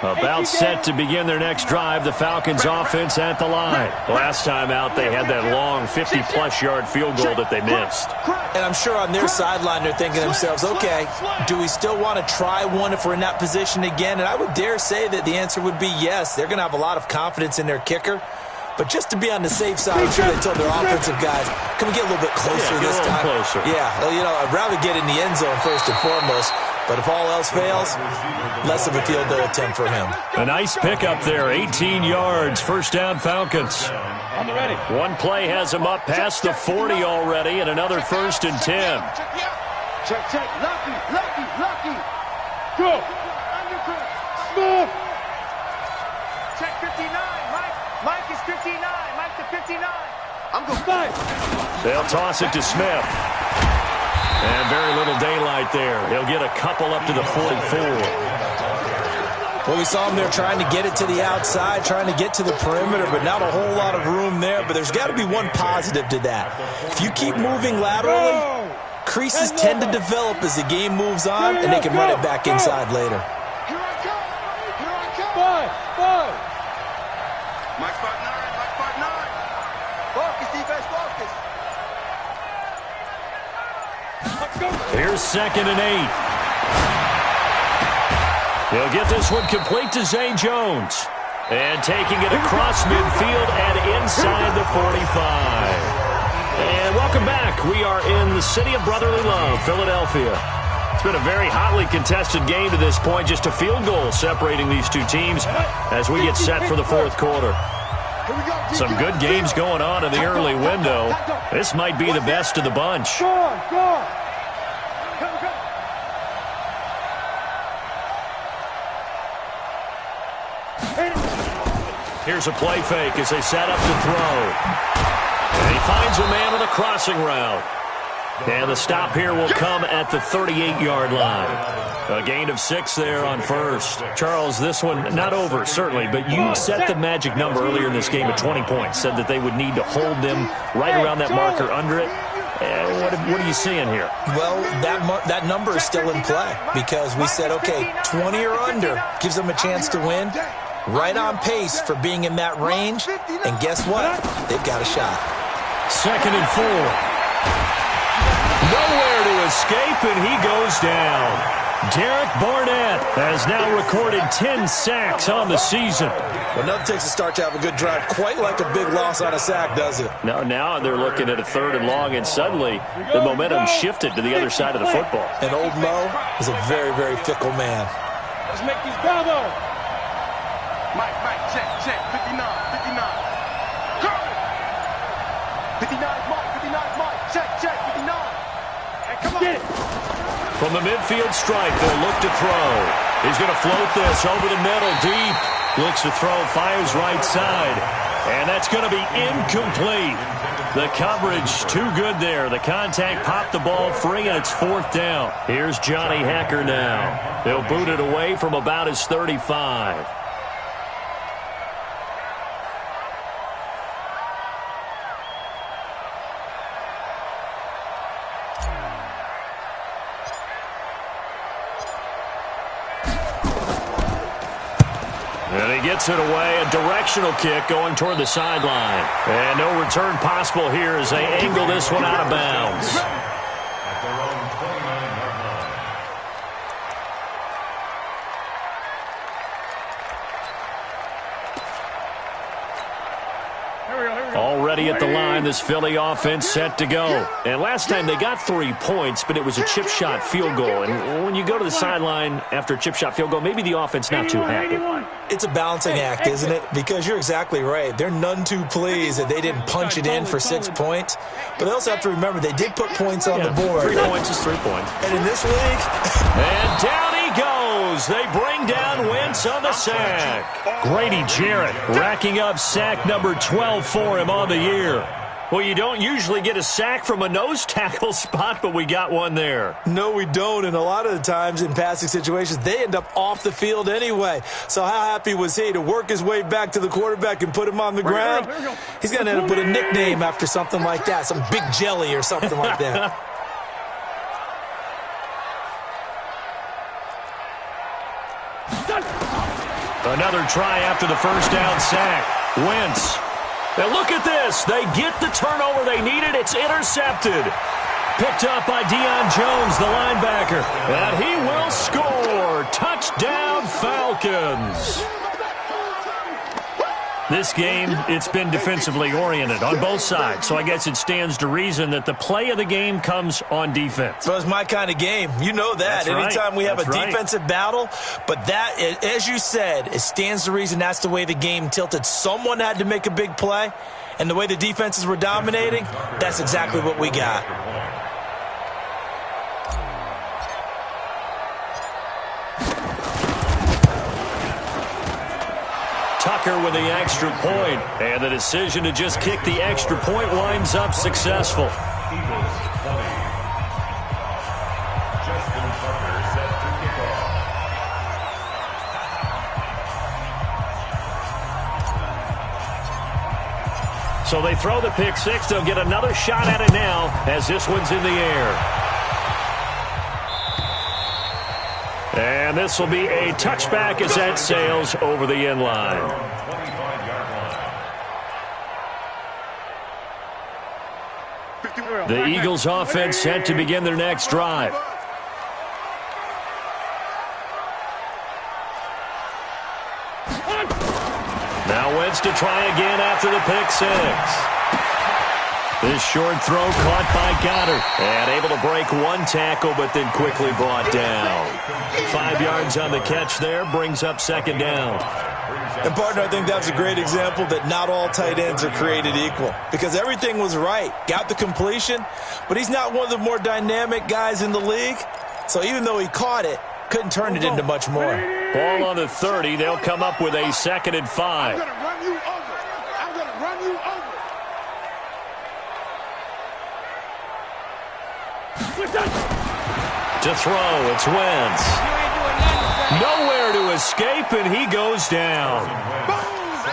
About set to begin their next drive, the Falcons offense at the line. Last time out, they had that long 50-plus yard field goal that they missed. And I'm sure on their sideline they're thinking to themselves, okay, do we still want to try one if we're in that position again? And I would dare say that the answer would be yes. They're going to have a lot of confidence in their kicker. But just to be on the safe side, I'm sure they told their offensive guys, can we get a little bit closer this time? Closer. Yeah, you know, I'd rather get in the end zone first and foremost. But if all else fails, less of a field goal attempt for him. A nice pickup there, 18 yards, first down Falcons. I'm ready. One play has them up past the 40 already, and another first and 10. Check. Lucky. Go. Smooth. Check 59. Mike is 59. Mike to 59. I'm going. They'll toss it to Smith. And very little daylight there. He'll get a couple up to the 44. Well, we saw him there trying to get it to the outside, trying to get to the perimeter, but not a whole lot of room there. But there's got to be one positive to that. If you keep moving laterally, creases tend to develop as the game moves on, and they can run it back inside later. Here I come. Five. Mike 5'9. Focus, defense, focus. Here's second and 8. He'll get this one complete to Zay Jones. And taking it across midfield and inside the 45. And welcome back. We are in the city of brotherly love, Philadelphia. It's been a very hotly contested game to this point. Just a field goal separating these two teams as we get set for the fourth quarter. Some good games going on in the early window. This might be the best of the bunch. Go. Here's a play fake as they set up to throw. And he finds a man with a crossing route. And the stop here will come at the 38-yard line. A gain of 6 there on first. Charles, this one not over, certainly, but you set the magic number earlier in this game at 20 points. Said that they would need to hold them right around that marker under it. What are you seeing here? Well, that number is still in play because we said, okay, 20 or under gives them a chance to win. Right on pace for being in that range. And guess what? They've got a shot. Second and 4. Nowhere to escape, and he goes down. Derek Barnett has now recorded 10 sacks on the season. Well, nothing takes a start to have a good drive, quite like a big loss on a sack, does it? Now they're looking at a 3rd and long, and suddenly the momentum shifted to the other side of the football. And old Mo is a very, very fickle man. Let's make these bravo. Mike, check, 59. Go! 59 Mike, check, 59. Hey, come on. Get it. From the midfield stripe, they'll look to throw. He's going to float this over the middle, deep. Looks to throw, fires right side. And that's going to be incomplete. The coverage too good there. The contact popped the ball free, and it's 4th down. Here's Johnny Hecker now. They'll boot it away from about his 35. And he gets it away, a directional kick going toward the sideline. And no return possible here as they angle this one out of bounds. At their own 29-yard line. Already at the line, this Philly offense set to go. And last time they got 3 points, but it was a chip shot field goal. And when you go to the sideline after a chip shot field goal, maybe the offense not too happy. It's a balancing act, isn't it? Because you're exactly right. They're none too pleased that they didn't punch it in for 6 points. But they also have to remember they did put points on the board. 3 points is 3 points. And in this league... And down he goes. They bring down Wentz on the sack. Grady Jarrett racking up sack number 12 for him on the year. Well, you don't usually get a sack from a nose tackle spot, but we got one there. No, we don't. And a lot of the times in passing situations, they end up off the field anyway. So how happy was he to work his way back to the quarterback and put him on the ground? He's going to end up with a nickname after something like that, some Big Jelly or something like that. Another try after the first down sack. Wentz. Now look at this. They get the turnover they needed. It's intercepted. Picked up by Deion Jones, the linebacker. And he will score. Touchdown, Falcons. This game, it's been defensively oriented on both sides, so I guess it stands to reason that the play of the game comes on defense. So it's my kind of game. You know that. Anytime we have a defensive battle, but that, as you said, it stands to reason that's the way the game tilted. Someone had to make a big play, and the way the defenses were dominating, that's exactly what we got. Tucker with the extra point, and the decision to just kick the extra point winds up successful. Eagles 20. Justin Tucker set to kick off. So they throw the pick six. They'll get another shot at it now as this one's in the air. And this will be a touchback as that sails over the end line. 25-yard line. The Eagles offense set to begin their next drive. Now Wentz to try again after the pick six. This short throw caught by Goddard. And able to break one tackle, but then quickly brought down. 5 yards on the catch there, brings up second down. And, partner, I think that's a great example that not all tight ends are created equal. Because everything was right. Got the completion, but he's not one of the more dynamic guys in the league. So even though he caught it, couldn't turn it into much more. Ball on the 30. They'll come up with a 2nd and 5. I'm going to run you over. I'm going to run you over. To throw, it's Wentz. Nowhere to escape, and he goes down.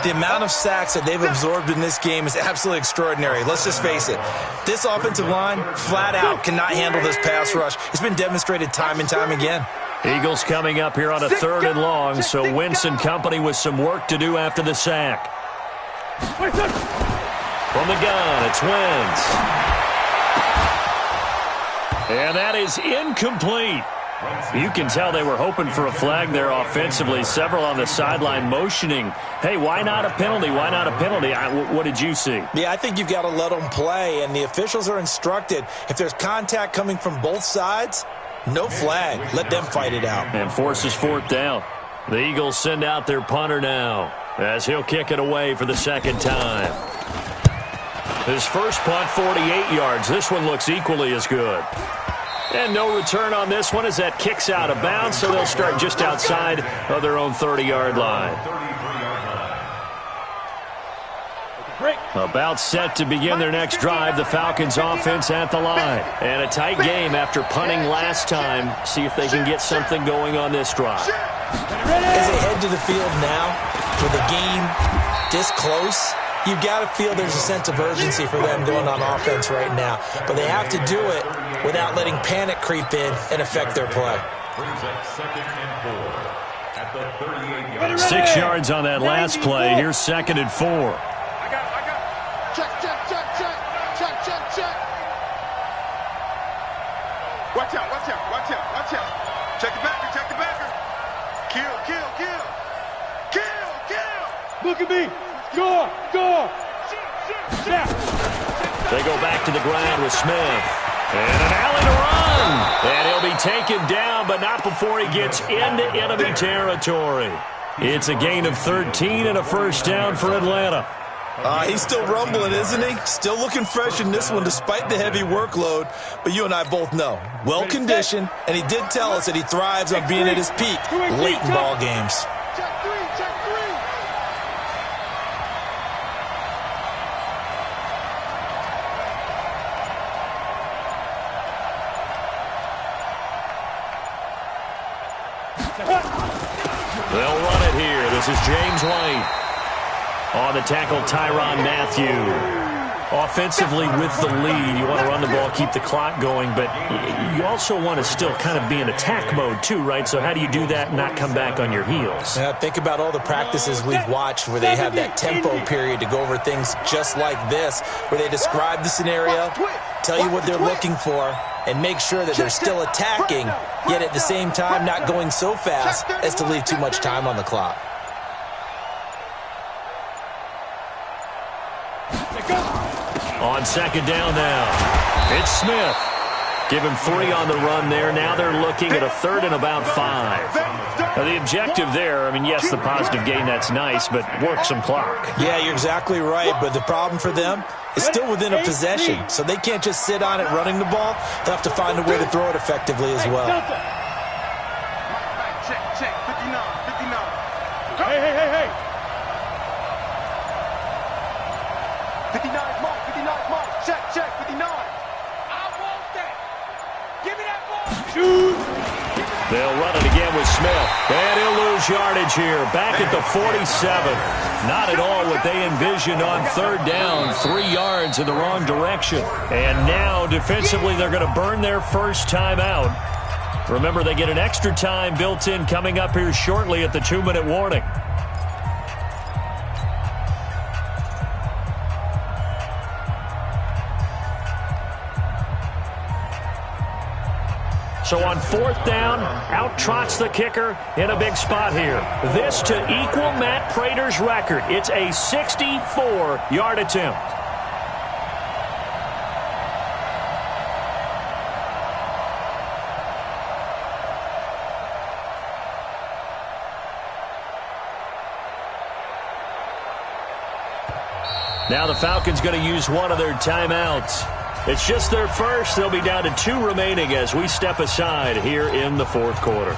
The amount of sacks that they've absorbed in this game is absolutely extraordinary. Let's just face it. This offensive line, flat out, cannot handle this pass rush. It's been demonstrated time and time again. Eagles coming up here on a 3rd and long, so Wentz and company with some work to do after the sack. From the gun, it's Wentz. And that is incomplete. You can tell they were hoping for a flag there offensively. Several on the sideline motioning, hey, why not a penalty? Why not a penalty? What did you see? Yeah, I think you've got to let them play, and the officials are instructed, if there's contact coming from both sides, no flag. Let them fight it out. And forces fourth down. The Eagles send out their punter now as he'll kick it away for the second time. His first punt, 48 yards. This one looks equally as good. And no return on this one as that kicks out of bounds, so they'll start just outside of their own 30-yard line. About set to begin their next drive, the Falcons offense at the line. And a tight game after punting last time. See if they can get something going on this drive. As they head to the field now, with the game this close, you've got to feel there's a sense of urgency for them going on offense right now. But they have to do it without letting panic creep in and affect their play. 6 yards on that last play. Here's 2nd and 4. I got. Check. Watch out. Check the backer. Kill. Look at me. Go. They go back to the ground with Smith. And an alley to run. And he'll be taken down, but not before he gets into enemy territory. It's a gain of 13 and a first down for Atlanta. He's still rumbling, isn't he? Still looking fresh in this one despite the heavy workload. But you and I both know, well-conditioned, and he did tell us that he thrives on being at his peak late in ball games. Check three. They'll run it here. This is James White. On the tackle, Tyrann Mathieu. Offensively with the lead, you want to run the ball, keep the clock going, but you also want to still kind of be in attack mode too, right? So how do you do that and not come back on your heels? Think about all the practices we've watched where they have that tempo period to go over things just like this, where they describe the scenario, tell you what they're looking for, and make sure that they're still attacking, yet at the same time not going so fast as to leave too much time on the clock. On second down now, it's Smith. Give him 3 on the run there. Now they're looking at a 3rd and about 5. Now the objective there, I mean, yes, the positive gain, that's nice, but work some clock. Yeah, you're exactly right, but the problem for them is still within a possession, so they can't just sit on it running the ball. They'll have to find a way to throw it effectively as well. Check. 59. Hey. 59 mark. Check. 59. I want that. Give me that ball. Shoot. They'll run it again with Smith. And he'll lose yardage here. Back at the 47. Not at all what they envisioned on 3rd down. 3 yards in the wrong direction. And now, defensively, they're going to burn their first time out. Remember, they get an extra time built in coming up here shortly at the 2-minute warning. So on 4th down, out trots the kicker in a big spot here. This to equal Matt Prater's record. It's a 64-yard attempt. Now the Falcons going to use one of their timeouts. It's just their first. They'll be down to 2 remaining as we step aside here in the 4th quarter.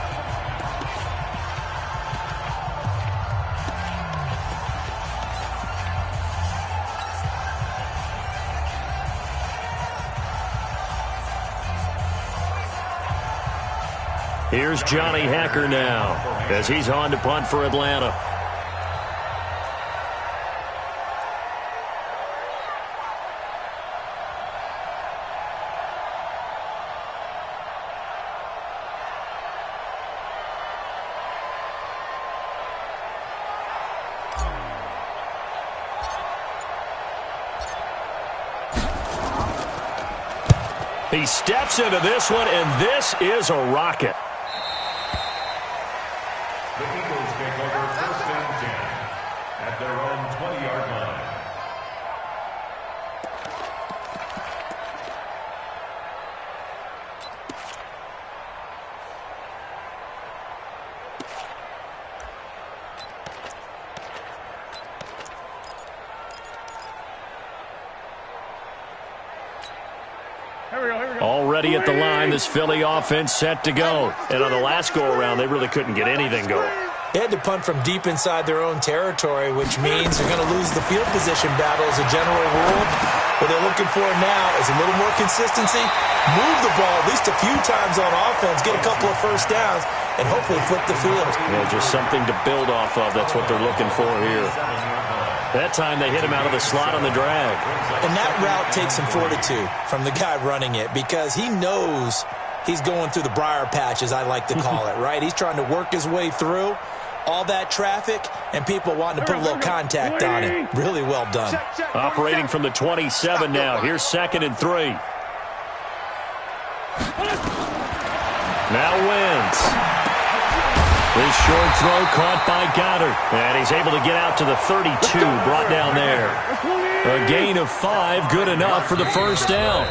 Here's Johnny Hacker now as he's on to punt for Atlanta. He steps into this one, and this is a rocket. ready at the line. This Philly offense set to go. And on the last go-around, they really couldn't get anything going. They had to punt from deep inside their own territory, which means they're going to lose the field position battle as a general rule. What they're looking for now is a little more consistency, move the ball at least a few times on offense, get a couple of first downs, and hopefully flip the field. Yeah, just something to build off of. That's what they're looking for here. That time they hit him out of the slot on the drag. And that route takes some fortitude from the guy running it because he knows he's going through the briar patch, as I like to call it, right? He's trying to work his way through all that traffic and people wanting to put a little contact on it. Really well done. Operating from the 27 now. Here's 2nd and 3. Now Wentz. This short throw caught by Goddard. And he's able to get out to the 32, brought down there. A gain of 5, good enough for the first down.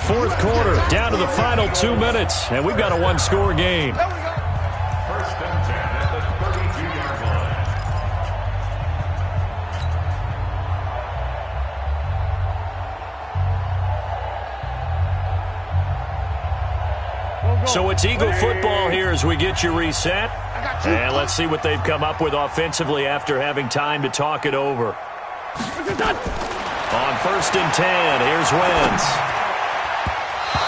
4th quarter, down to the final 2 minutes. And we've got a one-score game. First and 10 at the 32-yard line. So it's Eagle football here as we get you reset. And let's see what they've come up with offensively after having time to talk it over. On 1st and 10, here's Wentz.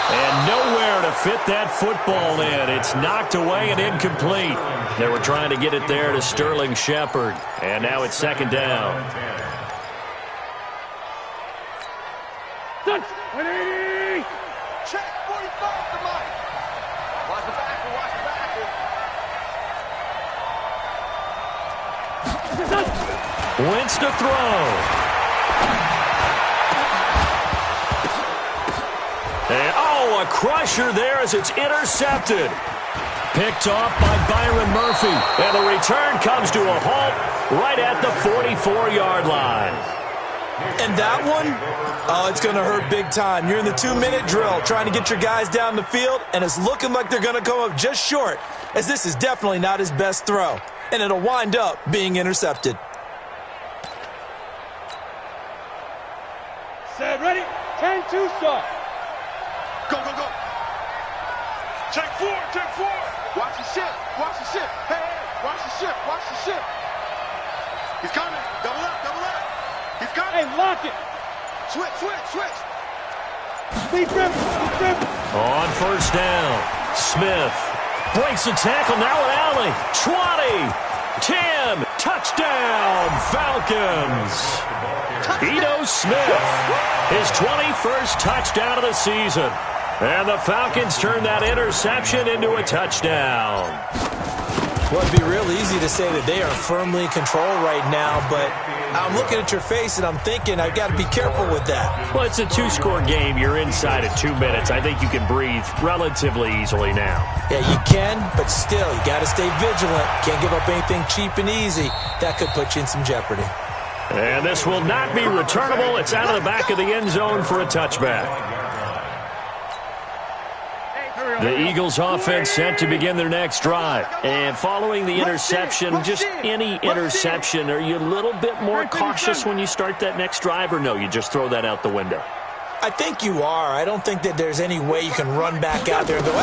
And nowhere to fit that football in. It's knocked away and incomplete. They were trying to get it there to Sterling Shepard. And now it's 2nd down. Touch! 180! Check 45 to Mike. Watch the back, watch the back. Wentz to throw. And, a crusher there as it's intercepted. Picked off by Byron Murphy. And the return comes to a halt right at the 44-yard line. And that one, it's going to hurt big time. You're in the 2-minute drill trying to get your guys down the field, and it's looking like they're going to come up just short, as this is definitely not his best throw. And it'll wind up being intercepted. Set, ready? 10-2 start. Go, go, go. Check 4, check 4. Watch the ship, watch the ship. Hey, hey, watch the ship, watch the ship. He's coming. Double up, double up. He's coming. Hey, lock it. Switch, switch, switch. Speed grip, speed grip. On 1st down, Smith breaks the tackle. Now an alley. 20, 10, touchdown, Falcons. Ito Smith, his 21st touchdown of the season. And the Falcons turn that interception into a touchdown. Well, it'd be real easy to say that they are firmly in control right now, but I'm looking at your face and I'm thinking I've got to be careful with that. Well, it's a 2-score game. You're inside at 2 minutes. I think you can breathe relatively easily now. Yeah, you can, but still, you got to stay vigilant. Can't give up anything cheap and easy. That could put you in some jeopardy. And this will not be returnable. It's out of the back of the end zone for a touchback. The Eagles offense set to begin their next drive. And following the interception, just any interception, are you a little bit more cautious when you start that next drive, or no, you just throw that out the window? I think you are. I don't think that there's any way you can run back out there and go,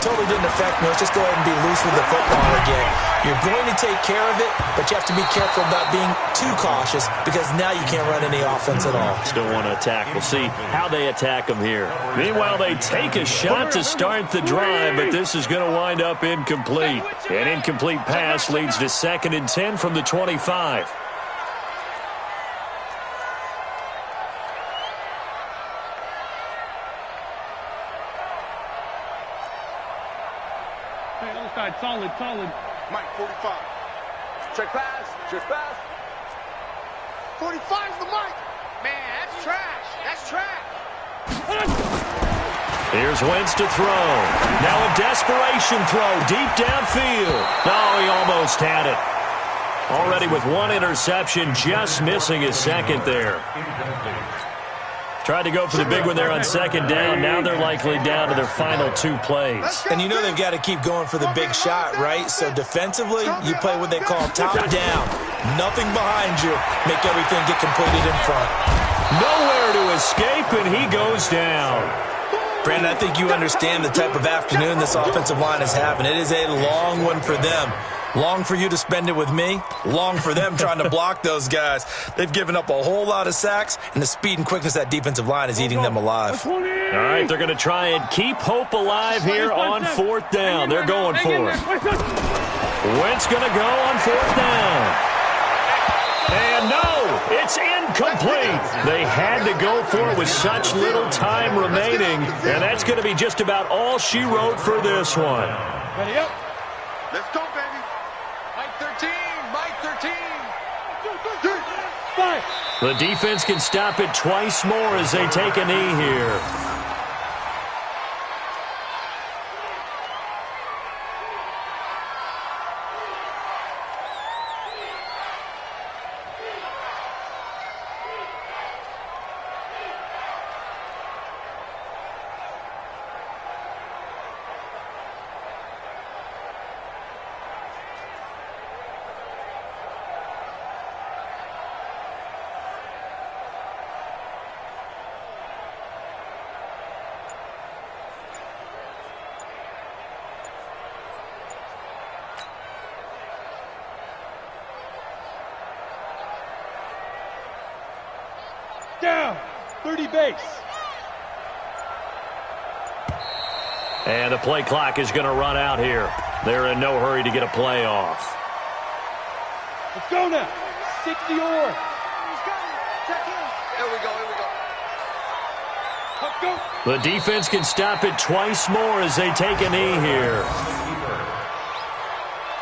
totally didn't affect me. Let's just go ahead and be loose with the football again. You're going to take care of it, but you have to be careful about being too cautious because now you can't run any offense at all. Still want to attack. We'll see how they attack them here. Meanwhile, they take a shot to start the drive, but this is going to wind up incomplete. An incomplete pass leads to 2nd and 10 from the 25. Solid, solid. Mike, 45. Check pass, check pass. 45's the Mike. Man, that's trash. That's trash. Here's Wentz to throw. Now a desperation throw deep downfield. Oh, he almost had it. Already with 1 interception, just missing his 2nd there. Tried to go for the big one there on 2nd down. Now they're likely down to their final 2 plays. And you know they've got to keep going for the big shot, right? So defensively, you play what they call top down. Nothing behind you. Make everything get completed in front. Nowhere to escape, and he goes down. Brandon, I think you understand the type of afternoon this offensive line is having. It is a long one for them. Long for you to spend it with me. Long for them trying to block those guys. They've given up a whole lot of sacks, and the speed and quickness of that defensive line is eating them alive. All right, they're going to try and keep hope alive here on 4th down. They're going for it. Wentz going to go on 4th down. And no, it's incomplete. They had to go for it with such little time remaining, and that's going to be just about all she wrote for this one. Ready up. Let's go, baby. Mike 13. Mike 13. 5. The defense can stop it twice more as they take a knee here. Down. 30 base. And the play clock is going to run out here. They're in no hurry to get a play off. Let's go now. 60 or. Here we go, here we go. Let's go. The defense can stop it twice more as they take a knee here.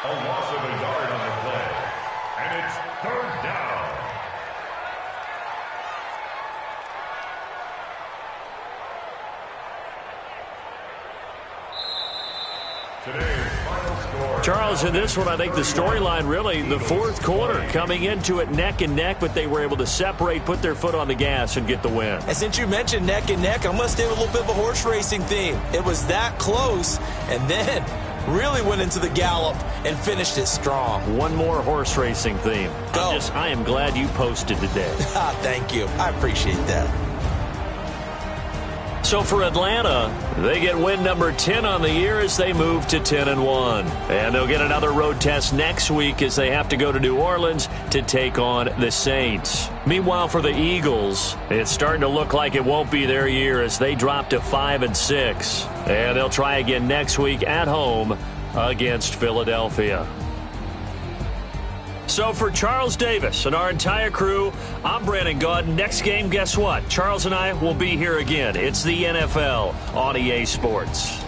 A loss of a yard on the play. And it's 3rd down. Today's final score. Charles, in this one, I think the storyline really, the 4th quarter, coming into it neck and neck, but they were able to separate, put their foot on the gas, and get the win. And since you mentioned neck and neck, I'm going to stay with a little bit of a horse racing theme. It was that close, and then really went into the gallop and finished it strong. One more horse racing theme. Go. I am glad you posted today. Thank you. I appreciate that. So for Atlanta, they get win number 10 on the year as they move to 10-1. And they'll get another road test next week as they have to go to New Orleans to take on the Saints. Meanwhile, for the Eagles, it's starting to look like it won't be their year as they drop to 5-6. And they'll try again next week at home against Philadelphia. So for Charles Davis and our entire crew, I'm Brandon Gaudin. Next game, guess what? Charles and I will be here again. It's the NFL on EA Sports.